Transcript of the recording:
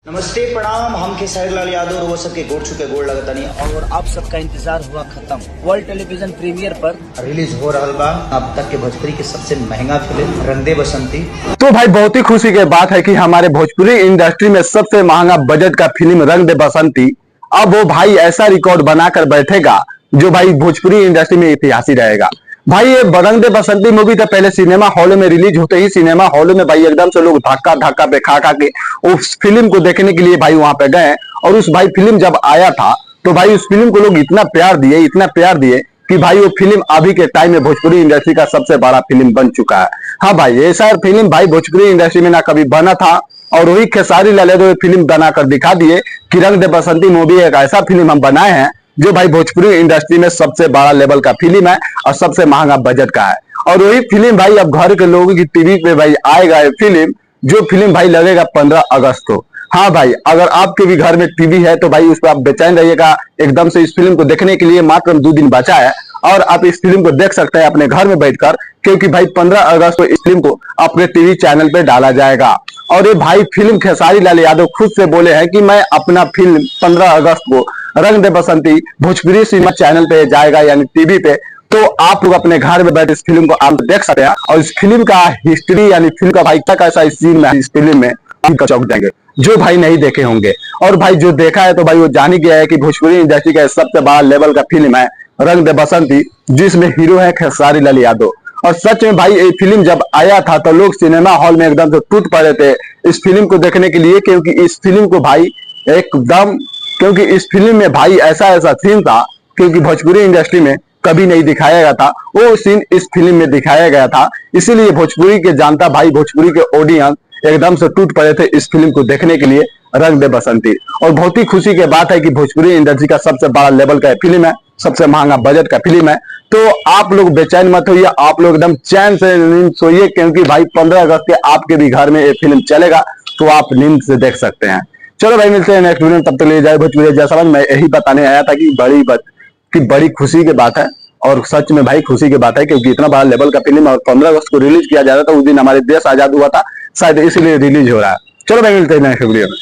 नमस्ते प्रणाम। हम खेसारी लाल यादव और वो सबके गोड़ छुके गोड़ लगतनी और आप सबका इंतजार हुआ खत्म। वर्ल्ड टेलीविजन प्रीमियर पर रिलीज हो रहा बा अब तक के भोजपुरी की सबसे महंगा फिल्म रंग दे बसंती। तो भाई बहुत ही खुशी की बात है कि हमारे भोजपुरी इंडस्ट्री में सबसे महंगा बजट का फिल्म रंग दे बसंती अब वो भाई ऐसा रिकॉर्ड बनाकर बैठेगा जो भाई भोजपुरी इंडस्ट्री में इतिहासी रहेगा। भाई ये रंग दे बसंती मूवी तो पहले सिनेमा हॉल में रिलीज होते ही सिनेमा हॉल में भाई एकदम से लोग धक्का धक्का पे खा खा के उस फिल्म को देखने के लिए भाई वहां पे गए। और उस भाई फिल्म जब आया था तो भाई उस फिल्म को लोग इतना प्यार दिए कि भाई वो फिल्म अभी के टाइम में भोजपुरी इंडस्ट्री का सबसे बड़ा फिल्म बन चुका है। हाँ भाई ऐसा फिल्म भाई भोजपुरी इंडस्ट्री में ना कभी बना था और वही खेसारी लाल यादव फिल्म बनाकर दिखा दिए कि रंग दे बसंती मूवी एक ऐसा फिल्म हम बनाए हैं जो भाई भोजपुरी इंडस्ट्री में सबसे बड़ा लेवल का फिल्म है और सबसे महंगा बजट का है। और वही फिल्म भाई अब घर के लोगों की टीवी पे भाई आएगा ये फिल्म, जो फिल्म भाई लगेगा 15 अगस्त को। हाँ भाई अगर आपके भी घर में टीवी है तो भाई उस पर आप बेचैन रहिएगा एकदम से इस फिल्म को देखने के लिए। मात्र 2 दिन बचा है और आप इस फिल्म को देख सकते हैं अपने घर में बैठकर, क्योंकि भाई 15 अगस्त को इस फिल्म को अपने टीवी चैनल पे डाला जाएगा। और ये भाई फिल्म खेसारी लाल यादव खुद से बोले हैं कि मैं अपना फिल्म 15 अगस्त को रंग दे बसंती भोजपुरी सिनेमा चैनल पे जाएगा यानी टीवी पे। तो आप लोग अपने घर में बैठे इस फिल्म को आप देख सकते हैं। और इस फिल्म का हिस्ट्री यानी फिल्म का भाई क्या कैसा इस सीन में इस फिल्म में हम चौंक जाएंगे जो भाई नहीं देखे होंगे। और भाई जो देखा है तो भाई वो जान ही गया है कि भोजपुरी इंडस्ट्री का सबसे बड़ा लेवल का फिल्म है रंग दे बसंती, जिसमें हीरो है खेसारी लाल यादव। और सच में भाई ये फिल्म जब आया था तो लोग सिनेमा हॉल में एकदम से टूट पड़े थे इस फिल्म को देखने के लिए, क्योंकि इस फिल्म को भाई एकदम क्योंकि इस फिल्म में भाई ऐसा सीन था क्योंकि भोजपुरी इंडस्ट्री में कभी नहीं दिखाया गया था, वो सीन इस फिल्म में दिखाया गया था। इसीलिए भोजपुरी के जनता भाई भोजपुरी के ऑडियंस एकदम से टूट पड़े थे इस फिल्म को देखने के लिए रंग दे बसंती। और बहुत ही खुशी की बात है कि भोजपुरी इंडस्ट्री का सबसे बड़ा लेवल का फिल्म है, सबसे महंगा बजट का फिल्म है। तो आप लोग बेचैन मत होइए, आप लोग एकदम चैन से नींद सोइए, क्योंकि भाई 15 अगस्त के आपके भी घर में ये फिल्म चलेगा तो आप नींद से देख सकते हैं। चलो भाई मिलते हैं नेक्स्ट वीडियो में, तब तक ले जाए भोजपुरी जैसा मैं यही बताने आया था कि बड़ी खुशी की बात है। और सच में भाई खुशी की बात है क्योंकि इतना बड़ा लेवल का फिल्म और 15 अगस्त को रिलीज किया जा रहा था, उस दिन हमारे देश आजाद हुआ था शायद, इसीलिए रिलीज हो रहा है। चलो भाई मिलते हैं नेक्स्ट वीडियो में।